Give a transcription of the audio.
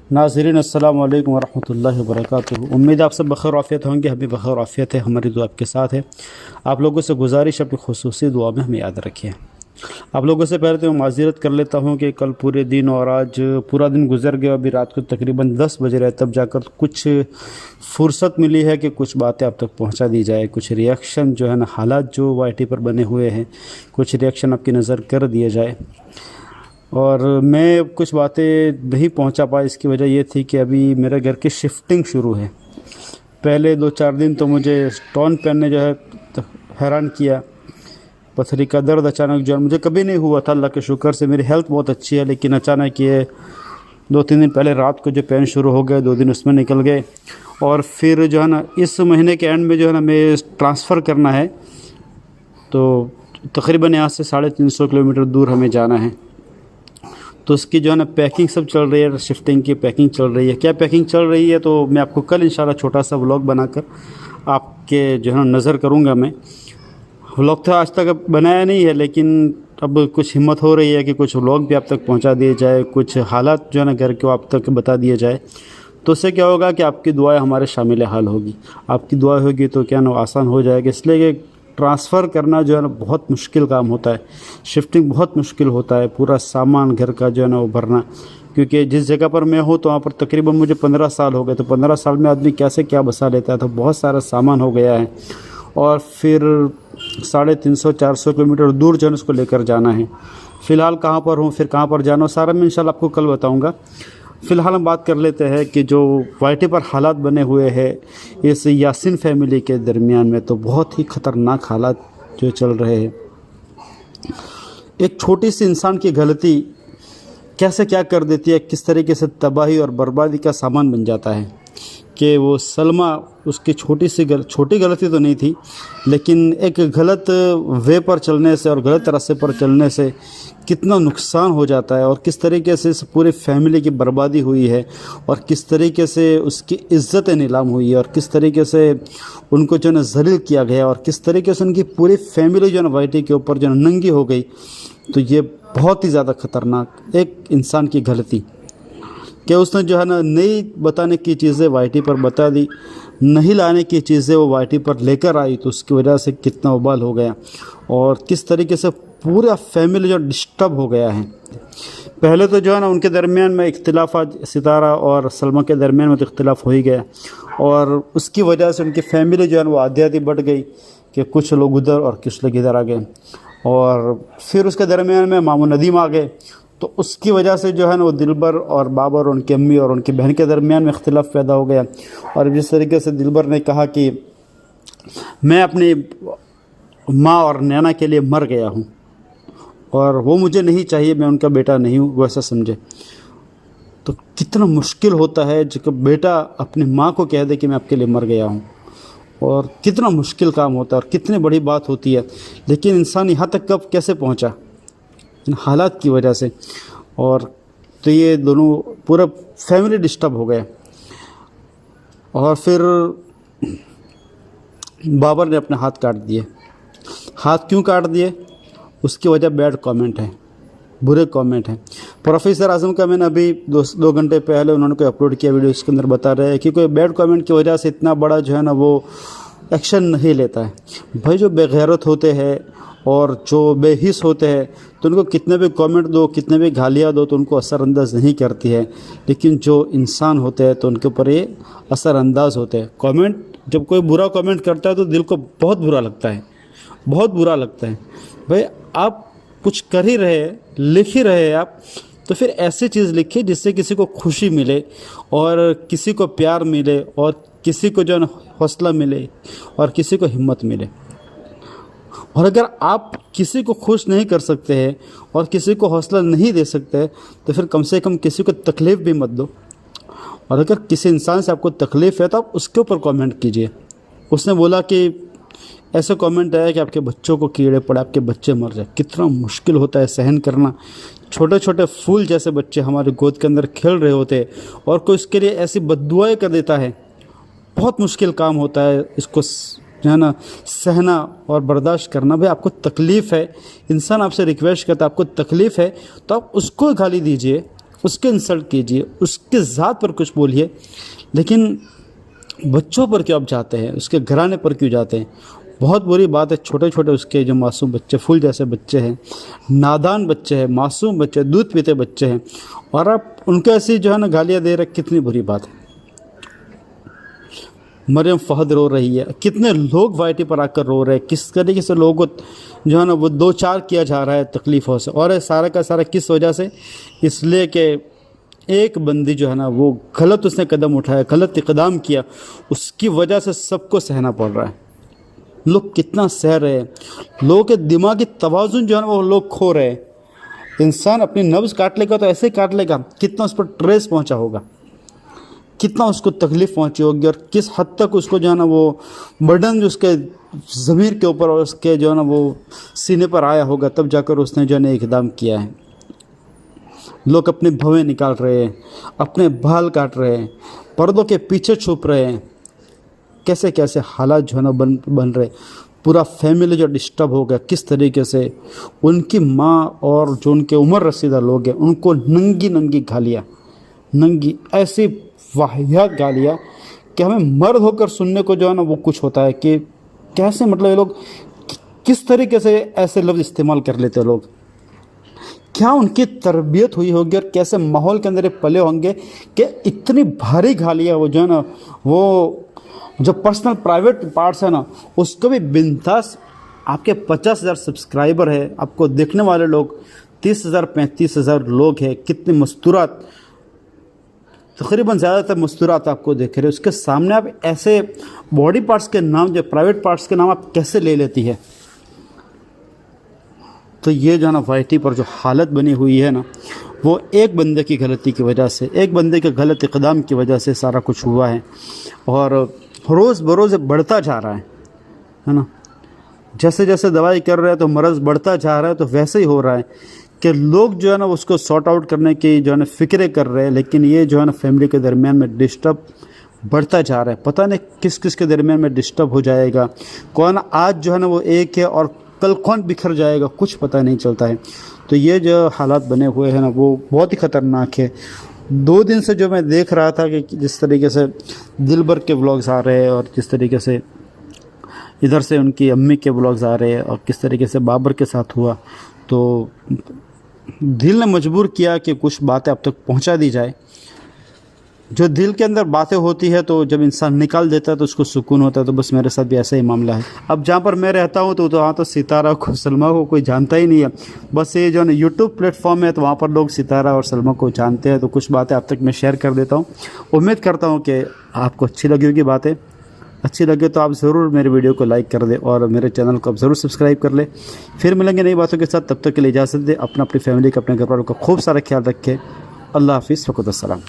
नाज़रीन अस्सलाम वालेकुम वरहमतुल्लाहि वबरकातुहू। उम्मीद आप सब बख़ैर आफ़ियत होंगे। हमें बख़ैर आफ़ियत है, हमारी दुआ आपके साथ है। आप लोगों से गुजारिश अपनी ख़ुसूसी दुआ में हमें याद रखिए। आप लोगों से पहले तो मैं माज़रत कर लेता हूँ कि कल पूरे दिन और आज पूरा दिन गुजर गया। अभी रात को तकरीबन 10 बज रहे, तब जाकर कुछ फ़ुर्सत मिली है कि कुछ बातें आप तक पहुँचा दी जाए। कुछ रिएक्शन जो है ना, हालात जो YT पर बने हुए हैं, कुछ रिएक्शन आपकी नज़र कर दिए जाए। और मैं कुछ बातें नहीं पहुंचा पाया, इसकी वजह ये थी कि अभी मेरे घर की शिफ्टिंग शुरू है। पहले 2-4 दिन तो मुझे स्टोन पेन ने जो है हैरान किया। पथरी का दर्द अचानक जो है मुझे कभी नहीं हुआ था, अल्लाह के शुक्र से मेरी हेल्थ बहुत अच्छी है। लेकिन अचानक ये 2-3 दिन पहले रात को जो पेन शुरू हो गए, 2 दिन उसमें निकल गए। और फिर जो है ना, इस महीने के एंड में जो है ना, मैं ट्रांसफ़र करना है, तो तकरीबन यहाँ से 350 किलोमीटर दूर हमें जाना है। तो उसकी जो है ना पैकिंग सब चल रही है, शिफ्टिंग की पैकिंग चल रही है। क्या पैकिंग चल रही है तो मैं आपको कल इंशाल्लाह छोटा सा व्लॉग बनाकर आपके जो है ना नज़र करूँगा। मैं व्लॉग तो आज तक बनाया नहीं है, लेकिन अब कुछ हिम्मत हो रही है कि कुछ व्लॉग भी आप तक पहुंचा दिए जाए, कुछ हालात जो है ना घर के आप तक बता दिए जाए। तो उससे क्या होगा कि आपकी दुआएं हमारे शामिल हाल होगी। आपकी दुआ होगी तो क्या ना आसान हो जाएगा। इसलिए कि ट्रांसफ़र करना जो है ना बहुत मुश्किल काम होता है, शिफ्टिंग बहुत मुश्किल होता है। पूरा सामान घर का जो है ना वो भरना, क्योंकि जिस जगह पर मैं हूँ तो वहाँ पर तकरीबन मुझे 15 साल हो गए। तो 15 साल में आदमी कैसे क्या बसा लेता है, तो बहुत सारा सामान हो गया है। और फिर 350-400 किलोमीटर दूर जो है उसको लेकर जाना है। फ़िलहाल कहाँ पर हूँ, फिर कहाँ पर जाना, सारा मैं इंशाल्लाह आपको कल बताऊँगा। फ़िलहाल हम बात कर लेते हैं कि जो YT पर हालात बने हुए हैं इस यासीन फैमिली के दरमियान में, तो बहुत ही ख़तरनाक हालात जो चल रहे हैं। एक छोटी सी इंसान की गलती कैसे क्या कर देती है, किस तरीके से तबाही और बर्बादी का सामान बन जाता है। कि वो सलमा, उसकी छोटी गलती तो नहीं थी, लेकिन एक गलत वे पर चलने से और गलत रास्ते पर चलने से कितना नुकसान हो जाता है, और किस तरीके से इस पूरी फैमिली की बर्बादी हुई है, और किस तरीके से उसकी इज़्ज़त नीलाम हुई है, और किस तरीके से उनको जो है ज़लील किया गया, और किस तरीके से उनकी पूरी फैमिली जो है YT के ऊपर जो नंगी हो गई। तो ये बहुत ही ज़्यादा ख़तरनाक एक इंसान की गलती कि उसने जो है ना नहीं बताने की चीज़ें YT पर बता दी, नहीं लाने की चीज़ें वो YT पर लेकर आई, तो उसकी वजह से कितना उबाल हो गया, और किस तरीके से पूरा फैमिली जो डिस्टर्ब हो गया है। पहले तो जो है ना उनके दरमियान में इख्तिलाफ़ात, सितारा और सलमा के दरमियान में तो इख्तिलाफ़ हो ही गया, और उसकी वजह से उनकी फैमिली जो है वो आधी बढ़ गई कि कुछ लोग उधर और कुछ लोग इधर आ गए। और फिर उसके दरमियान में मामू नदीम आ गए, तो उसकी वजह से जो है ना वो दिलबर और बाबर, उनकी अम्मी और उनकी बहन के दरमियान में इख्तिलाफ़ पैदा हो गया। और जिस तरीके से दिलबर ने कहा कि मैं अपनी माँ और नैना के लिए मर गया हूँ और वो मुझे नहीं चाहिए, मैं उनका बेटा नहीं हूँ, वैसा समझे। तो कितना मुश्किल होता है जब बेटा अपनी माँ को कह दे कि मैं आपके लिए मर गया हूँ, और कितना मुश्किल काम होता है और कितनी बड़ी बात होती है। लेकिन इंसान यहाँ तक कब कैसे पहुँचा, इन हालात की वजह से। और तो ये दोनों पूरा फैमिली डिस्टर्ब हो गया। और फिर बाबर ने अपने हाथ काट दिए। हाथ क्यों काट दिए, उसकी वजह बैड कमेंट है, बुरे कमेंट हैं। प्रोफेसर आज़म का मैंने अभी 2 घंटे पहले उन्होंने कोई अपलोड किया वीडियो, इसके अंदर बता रहे हैं कि कोई बैड कमेंट की वजह से इतना बड़ा जो है ना वो एक्शन नहीं लेता है। भाई जो बेगैरत होते हैं और जो बेहिस होते हैं, तो उनको कितने भी कमेंट दो, कितने भी गालियाँ दो, तो उनको असरअंदाज नहीं करती है। लेकिन जो इंसान होते हैं तो उनके ऊपर ये असरअंदाज होते हैं। कमेंट, जब कोई बुरा कमेंट करता है तो दिल को बहुत बुरा लगता है, बहुत बुरा लगता है। भाई आप कुछ कर ही रहे, लिख ही रहे आप, तो फिर ऐसी चीज़ लिखिए जिससे किसी को खुशी मिले और किसी को प्यार मिले और किसी को जो है हौसला मिले और किसी को हिम्मत मिले। और अगर आप किसी को खुश नहीं कर सकते हैं और किसी को हौसला नहीं दे सकते, तो फिर कम से कम किसी को तकलीफ़ भी मत दो। और अगर किसी इंसान से आपको तकलीफ़ है तो आप उसके ऊपर कमेंट कीजिए। उसने बोला कि ऐसा कमेंट आया कि आपके बच्चों को कीड़े पड़े, आपके बच्चे मर जाए। कितना मुश्किल होता है सहन करना। छोटे छोटे फूल जैसे बच्चे हमारे गोद के अंदर खेल रहे होते हैं और कोई उसके लिए ऐसी बद्दुआएं कर देता है। बहुत मुश्किल काम होता है इसको जो है ना सहना और बर्दाश्त करना। भाई आपको तकलीफ़ है, इंसान आपसे रिक्वेस्ट करता है, आपको तकलीफ़ है तो आप उसको गाली दीजिए, اس کے انسلٹ کیجیے، اس کے ذات پر کچھ بولیے، لیکن بچوں پر کیوں آپ جاتے ہیں، اس کے گھرانے پر کیوں جاتے ہیں؟ بہت بری بات ہے۔ چھوٹے چھوٹے اس کے جو معصوم بچے، پھول جیسے بچے ہیں، نادان بچے ہیں، معصوم بچے، دودھ پیتے بچے ہیں، اور آپ ان کو ایسی جو ہے نا گالیاں دے رہے، کتنی بری بات ہے۔ مریم فہد رو رہی ہے، کتنے لوگ وائی ٹی پر آ کر رو رہے ہیں، کس طریقے سے لوگوں کو جو ہے نا وہ دو چار کیا جا رہا ہے تکلیفوں سے، اور یہ سارا کا سارا کس وجہ سے؟ اس لیے کہ ایک بندی جو ہے نا وہ غلط اس نے قدم اٹھایا، غلط اقدام کیا، اس کی وجہ سے سب کو سہنا پڑ رہا ہے۔ لوگ کتنا سہ رہے ہیں، لوگوں کے دماغی توازن جو ہے نا وہ لوگ کھو رہے ہیں۔ انسان اپنی نبض کاٹ لے گا تو ایسے ہی کاٹ لے گا، کتنا اس پر ٹریس پہنچا ہوگا، کتنا اس کو تکلیف پہنچی ہوگی، اور کس حد تک اس کو جو ہے نا وہ برڈن جو اس کے ضمیر کے اوپر اور اس کے جو ہے نا وہ سینے پر آیا ہوگا، تب جا کر اس نے جو ہے نا اقدام کیا ہے۔ لوگ اپنے بھویں نکال رہے ہیں، اپنے بال کاٹ رہے ہیں، پردوں کے پیچھے چھپ رہے ہیں، کیسے کیسے حالات جو ہے نا بن رہے، پورا فیملی جو ڈسٹرب ہو گیا، کس طریقے سے ان کی ماں اور جو ان کے عمر رسیدہ لوگ ہیں ان کو ننگی گالیاں، ننگی ایسی واہیات گالیاں کہ ہمیں مرد ہو کر سننے کو جو ہے نا وہ کچھ ہوتا ہے کہ کیسے، مطلب یہ لوگ کس طریقے سے ایسے لفظ استعمال کر لیتے لوگ، کیا ان کی تربیت ہوئی ہوگی اور کیسے ماحول کے اندر یہ پلے ہوں گے کہ اتنی بھاری گالیاں وہ جو ہے نا وہ جو پرسنل پرائیویٹ پارٹس ہیں نا اس کو بھی بنداس۔ آپ کے 50,000 سبسکرائبر ہے، آپ کو دیکھنے والے لوگ 30,000 35,000 لوگ ہیں، کتنے مستورات، تقریباً زیادہ تر مستورات آپ کو دیکھ رہے ہیں، اس کے سامنے آپ ایسے باڈی پارٹس کے نام، جو پرائیویٹ پارٹس کے نام آپ کیسے لے لیتی ہے؟ تو یہ جو ہے نا وائی ٹی پر جو حالت بنی ہوئی ہے نا وہ ایک بندے کی غلطی کی وجہ سے، ایک بندے کے غلط اقدام کی وجہ سے سارا کچھ ہوا ہے، اور روز بروز بڑھتا جا رہا ہے نا۔ جیسے جیسے دوائی کر رہے ہیں تو مرض بڑھتا جا رہا ہے، تو ویسے ہی ہو رہا ہے کہ لوگ جو ہے نا اس کو سارٹ آؤٹ کرنے کی جو ہے نا فکریں کر رہے ہیں، لیکن یہ جو ہے نا فیملی کے درمیان میں ڈسٹرب بڑھتا جا رہا ہے۔ پتہ نہیں کس کس کے درمیان میں ڈسٹرب ہو جائے گا، کون آج جو ہے نا وہ ایک ہے اور کل کون بکھر جائے گا، کچھ پتہ نہیں چلتا ہے۔ تو یہ جو حالات بنے ہوئے ہیں نا وہ بہت ہی خطرناک ہے۔ 2 دن سے جو میں دیکھ رہا تھا کہ جس طریقے سے دلبر کے ولاگز آ رہے ہیں، اور جس طریقے سے ادھر سے ان کی امی کے ولاگز آ رہے ہیں، اور کس طریقے سے بابر کے ساتھ ہوا، تو دل نے مجبور کیا کہ کچھ باتیں اب تک پہنچا دی جائے۔ جو دل کے اندر باتیں ہوتی ہے تو جب انسان نکال دیتا ہے تو اس کو سکون ہوتا ہے، تو بس میرے ساتھ بھی ایسا ہی معاملہ ہے۔ اب جہاں پر میں رہتا ہوں تو وہاں تو ستارہ کو، سلمیٰ کو کوئی جانتا ہی نہیں ہے، بس یہ جو ہے نا یوٹیوب پلیٹ فارم ہے تو وہاں پر لوگ ستارہ اور سلمیٰ کو جانتے ہیں، تو کچھ باتیں اب تک میں شیئر کر دیتا ہوں۔ امید کرتا ہوں کہ آپ کو اچھی لگی ہوگی باتیں، اچھی لگے تو آپ ضرور میرے ویڈیو کو لائک کر دیں اور میرے چینل کو آپ ضرور سبسکرائب کر لیں۔ پھر ملیں گے نئی باتوں کے ساتھ، تب تک کے لیے اجازت دیں۔ اپنی فیملی کا، اپنے گھر والوں کا خوب سارا خیال رکھیں۔ اللہ حافظ، فقط السلام۔